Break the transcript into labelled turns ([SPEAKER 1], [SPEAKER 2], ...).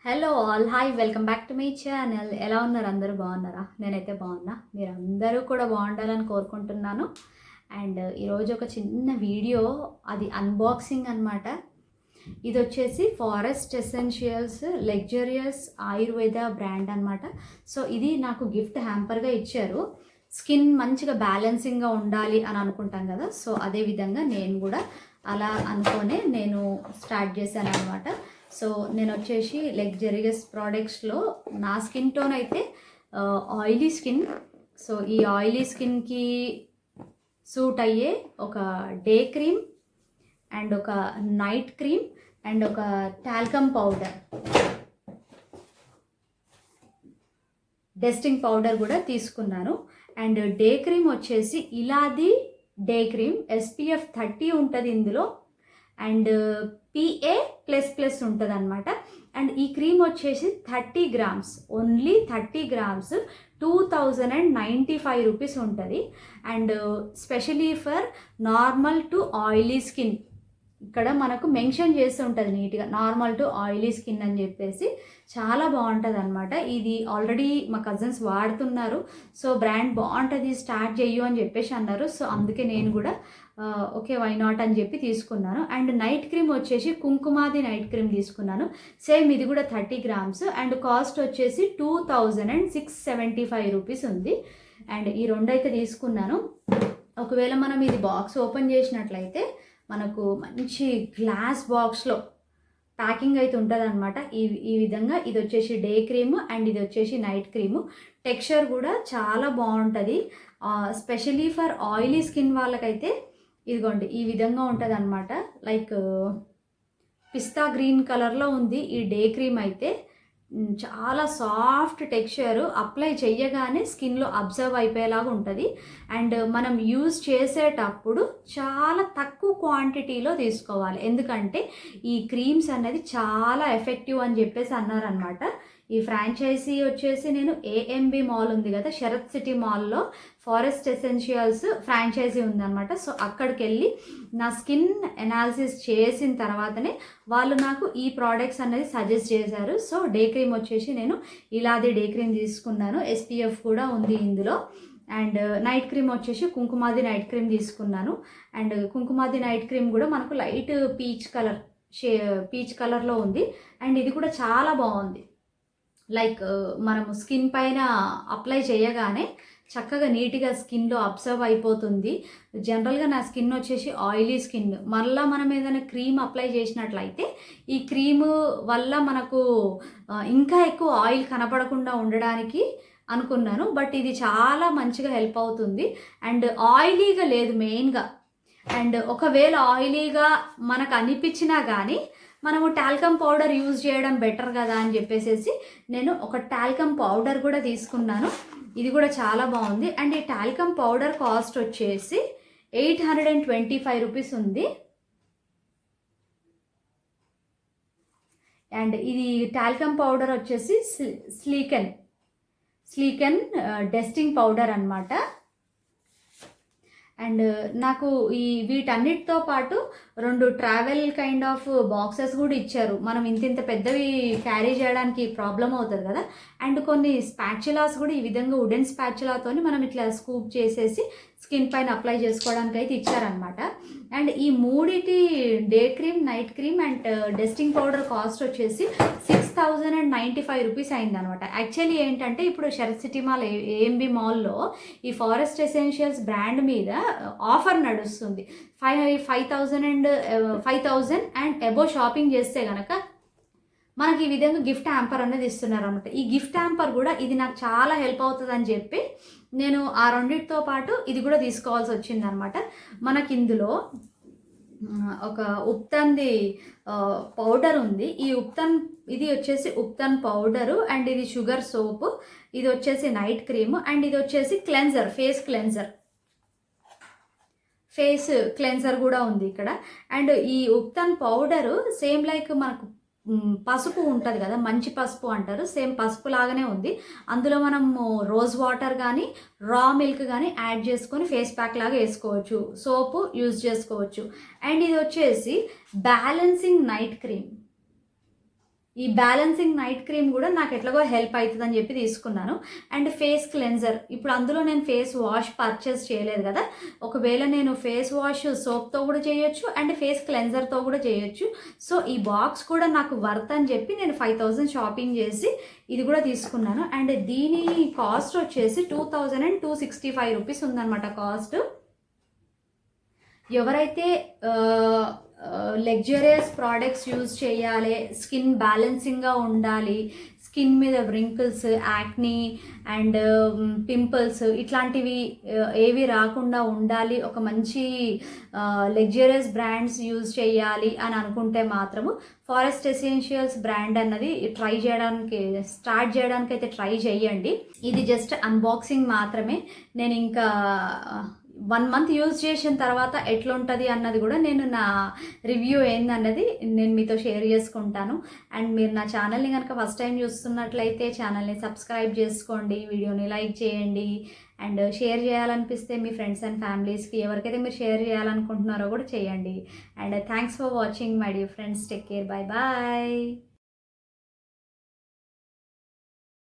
[SPEAKER 1] Hello all, hi, welcome back to my channel. ఎలా ఉన్నారు? అందరూ బాగున్నారా? నేనైతే బాగున్నా. మీరు అందరూ కూడా బాగుండాలని కోరుకుంటున్నాను. అండ్ ఈరోజు ఒక చిన్న వీడియో, అది అన్బాక్సింగ్ అనమాట. ఇది వచ్చేసి forest essentials luxurious Ayurveda brand అనమాట. సో ఇది నాకు గిఫ్ట్ హ్యాంపర్గా ఇచ్చారు. స్కిన్ మంచిగా బ్యాలెన్సింగ్గా ఉండాలి అని అనుకుంటాం కదా, సో అదే విధంగా నేను కూడా అలా అనుకోనే నేను స్టార్ట్ చేశాను అనమాట. సో నేను వచ్చేసి లగ్జరియస్ ప్రోడక్ట్స్లో నా స్కిన్ టోన్ అయితే ఆయిలీ స్కిన్. సో ఈ ఆయిలీ స్కిన్కి సూట్ అయ్యే ఒక డే క్రీమ్ అండ్ ఒక నైట్ క్రీమ్ అండ్ ఒక టాల్కమ్ పౌడర్, డస్టింగ్ పౌడర్ కూడా తీసుకున్నాను. అండ్ డే క్రీమ్ వచ్చేసి ఇలాది డే క్రీమ్ SPF 30 ఉంటుంది ఇందులో, అండ్ PA++ ఉంటుంది అనమాట. అండ్ ఈ క్రీమ్ వచ్చేసి 30 grams, ఓన్లీ 30 grams 2095 రూపీస్ ఉంటుంది. And specially for normal to oily skin, ఇక్కడ మనకు మెన్షన్ చేస్తూ ఉంటుంది నీట్గా నార్మల్ టు ఆయిలీ స్కిన్ అని చెప్పేసి. చాలా బాగుంటుంది అనమాట. ఇది ఆల్రెడీ మా కజిన్స్ వాడుతున్నారు. సో బ్రాండ్ బాగుంటుంది, స్టార్ట్ చెయ్యు అని చెప్పేసి అన్నారు. సో అందుకే నేను కూడా ఓకే వై నాట్ అని చెప్పి తీసుకున్నాను. అండ్ నైట్ క్రీమ్ వచ్చేసి కుంకుమాది నైట్ క్రీమ్ తీసుకున్నాను. సేమ్ ఇది కూడా 30 grams అండ్ కాస్ట్ వచ్చేసి 2675 రూపీస్ ఉంది. అండ్ ఈ రెండు అయితే తీసుకున్నాను. ఒకవేళ మనం ఇది బాక్స్ ఓపెన్ చేసినట్లయితే మనకు మంచి గ్లాస్ బాక్స్లో ప్యాకింగ్ అయితే ఉంటుంది అనమాట. ఈ విధంగా ఇది వచ్చేసి డే క్రీమ్ అండ్ ఇది వచ్చేసి నైట్ క్రీము. టెక్స్చర్ కూడా చాలా బాగుంటుంది. స్పెషలీ ఫర్ ఆయిలీ స్కిన్ వాళ్ళకైతే ఇదిగోండి ఈ విధంగా ఉంటుంది అనమాట. లైక్ పిస్తా గ్రీన్ కలర్లో ఉంది ఈ డే క్రీమ్ అయితే. చాలా సాఫ్ట్ టెక్స్చర్, అప్లై చేయగానే స్కిన్లో అబ్జర్వ్ అయిపోయేలాగా ఉంటుంది. అండ్ మనం యూజ్ చేసేటప్పుడు చాలా తక్కువ క్వాంటిటీలో తీసుకోవాలి, ఎందుకంటే ఈ క్రీమ్స్ అనేది చాలా ఎఫెక్టివ్ అని చెప్పేసి అన్నారనమాట. ఈ ఫ్రాంచైజీ వచ్చేసి నేను AMB మాల్ ఉంది కదా, శరత్ సిటీ మాల్లో ఫారెస్ట్ ఎసెన్షియల్స్ ఫ్రాంచైజీ ఉందన్నమాట. సో అక్కడికి వెళ్ళి నా స్కిన్ అనాలిసిస్ చేసిన తర్వాతనే వాళ్ళు నాకు ఈ ప్రోడక్ట్స్ అనేది సజెస్ట్ చేశారు. సో డే క్రీమ్ వచ్చేసి నేను ఇలాది డే క్రీమ్ తీసుకున్నాను. SPF కూడా ఉంది ఇందులో. అండ్ నైట్ క్రీమ్ వచ్చేసి కుంకుమాది నైట్ క్రీమ్ తీసుకున్నాను. అండ్ కుంకుమాది నైట్ క్రీమ్ కూడా మనకు లైట్ పీచ్ కలర్లో ఉంది. అండ్ ఇది కూడా చాలా బాగుంది. లైక్ మనము స్కిన్ పైన అప్లై చేయగానే చక్కగా నీట్గా స్కిన్లో అబ్జర్వ్ అయిపోతుంది. జనరల్గా నా స్కిన్ వచ్చేసి ఆయిలీ స్కిన్, మళ్ళీ మనం ఏదైనా క్రీమ్ అప్లై చేసినట్లయితే ఈ క్రీమ్ వల్ల మనకు ఇంకా ఎక్కువ ఆయిల్ కనపడకుండా ఉండడానికి అనుకున్నాను. బట్ ఇది చాలా మంచిగా హెల్ప్ అవుతుంది. అండ్ ఆయిలీగా లేదు మెయిన్గా. అండ్ ఒకవేళ ఆయిలీగా మనకు అనిపించినా కానీ మనము టాల్కమ్ పౌడర్ యూజ్ చేయడం బెటర్ కదా అని చెప్పేసి నేను ఒక టాల్కమ్ పౌడర్ కూడా తీసుకున్నాను. ఇది కూడా చాలా బాగుంది. అండ్ ఈ టాల్కమ్ పౌడర్ కాస్ట్ వచ్చేసి 825 రూపీస్ ఉంది. అండ్ ఇది టాల్కమ్ పౌడర్ వచ్చేసి స్లీకన్ డస్టింగ్ పౌడర్ అన్నమాట. అండ్ నాకు వీటన్నిటితో పాటు 2 ట్రావెల్ కైండ్ ఆఫ్ బాక్సెస్ కూడా ఇచ్చారు. మనం ఇంత పెద్దవి క్యారీ చేయడానికి ప్రాబ్లం అవుతుంది కదా. అండ్ కొన్ని స్పాచులాస్ కూడా ఈ విధంగా వుడెన్ స్పాచులాతోని మనం ఇట్లా స్కూప్ చేసేసి స్కిన్ పైన అప్లై చేసుకోవడానికి అయితే ఇచ్చారనమాట. అండ్ ఈ మూడిటి day cream night cream and dusting powder cost వచ్చేసి 6095 రూపీస్ అయిందనమాట. యాక్చువల్లీ ఏంటంటే ఇప్పుడు శరత్ సిటీ మాల్ AMB మాల్లో ఈ ఫారెస్ట్ ఎసెన్షియల్స్ బ్రాండ్ మీద ఆఫర్ నడుస్తుంది. 5000 అండ్ అబోవ్ షాపింగ్ చేస్తే కనుక మనకి ఈ విధంగా గిఫ్ట్ హ్యాంపర్ అనేది ఇస్తున్నారు అనమాట. ఈ గిఫ్ట్ హ్యాంపర్ కూడా ఇది నాకు చాలా హెల్ప్ అవుతుంది అని చెప్పి నేను ఆ రెండింటితో పాటు ఇది కూడా తీసుకోవాల్సి వచ్చింది అనమాట. మనకి ఇందులో ఒక ఉప్తన్ది పౌడర్ ఉంది. ఇది వచ్చేసి ఉప్తన్ పౌడరు అండ్ ఇది షుగర్ సోపు, ఇది వచ్చేసి నైట్ క్రీమ్ అండ్ ఇది వచ్చేసి క్లెన్జర్, ఫేస్ క్లెన్జర్ కూడా ఉంది ఇక్కడ. అండ్ ఈ ఉప్తన్ పౌడరు సేమ్ లైక్ మనకు పసుపు ఉంటుంది కదా, మంచి పసుపు అంటారు, సేమ్ పసుపు లాగానే ఉంది. అందులో మనము రోజ్ వాటర్ కానీ రా మిల్క్ కానీ యాడ్ చేసుకొని ఫేస్ ప్యాక్ లాగా వేసుకోవచ్చు, సోపు యూజ్ చేసుకోవచ్చు. అండ్ ఇది వచ్చేసి బ్యాలెన్సింగ్ నైట్ క్రీమ్. ఈ బ్యాలెన్సింగ్ నైట్ క్రీమ్ కూడా నాకు ఎట్లాగో హెల్ప్ అవుతుందని చెప్పి తీసుకున్నాను. అండ్ ఫేస్ క్లెన్జర్, ఇప్పుడు అందులో నేను ఫేస్ వాష్ పర్చేస్ చేయలేదు కదా, ఒకవేళ నేను ఫేస్ వాష్ సోప్తో కూడా చేయొచ్చు అండ్ ఫేస్ క్లెన్జర్తో కూడా చేయొచ్చు. సో ఈ బాక్స్ కూడా నాకు వర్త్ అని చెప్పి నేను 5000 షాపింగ్ చేసి ఇది కూడా తీసుకున్నాను. అండ్ దీని కాస్ట్ వచ్చేసి 2265 రూపీస్ ఉందన్నమాట కాస్ట్. ఎవరైతే లగ్జరియస్ ప్రోడక్ట్స్ యూజ్ చేయాలి, స్కిన్ బ్యాలెన్సింగ్గా ఉండాలి, స్కిన్ మీద వ్రింకిల్స్, యాక్నీ అండ్ పింపుల్స్ ఇట్లాంటివి ఏవి రాకుండా ఉండాలి, ఒక మంచి లగ్జరియస్ బ్రాండ్స్ యూజ్ చేయాలి అని అనుకుంటే మాత్రము ఫారెస్ట్ ఎసెన్షియల్స్ బ్రాండ్ అన్నది స్టార్ట్ చేయడానికి అయితే ట్రై చేయండి. ఇది జస్ట్ అన్బాక్సింగ్ మాత్రమే. నేను ఇంకా 1 మంత్ యూజ్ చేసిన తర్వాత ఎట్లుంటుంది అన్నది కూడా నేను నా రివ్యూ ఏందన్నది నేను మీతో షేర్ చేసుకుంటాను. అండ్ మీరు నా ఛానల్ని కనుక ఫస్ట్ టైం చూస్తున్నట్లయితే ఛానల్ని సబ్స్క్రైబ్ చేసుకోండి, వీడియోని లైక్ చేయండి అండ్ షేర్ చేయాలనిపిస్తే మీ ఫ్రెండ్స్ అండ్ ఫ్యామిలీస్కి ఎవరికైతే మీరు షేర్ చేయాలనుకుంటున్నారో కూడా చేయండి. And thanks for watching my dear friends. Take care. Bye bye.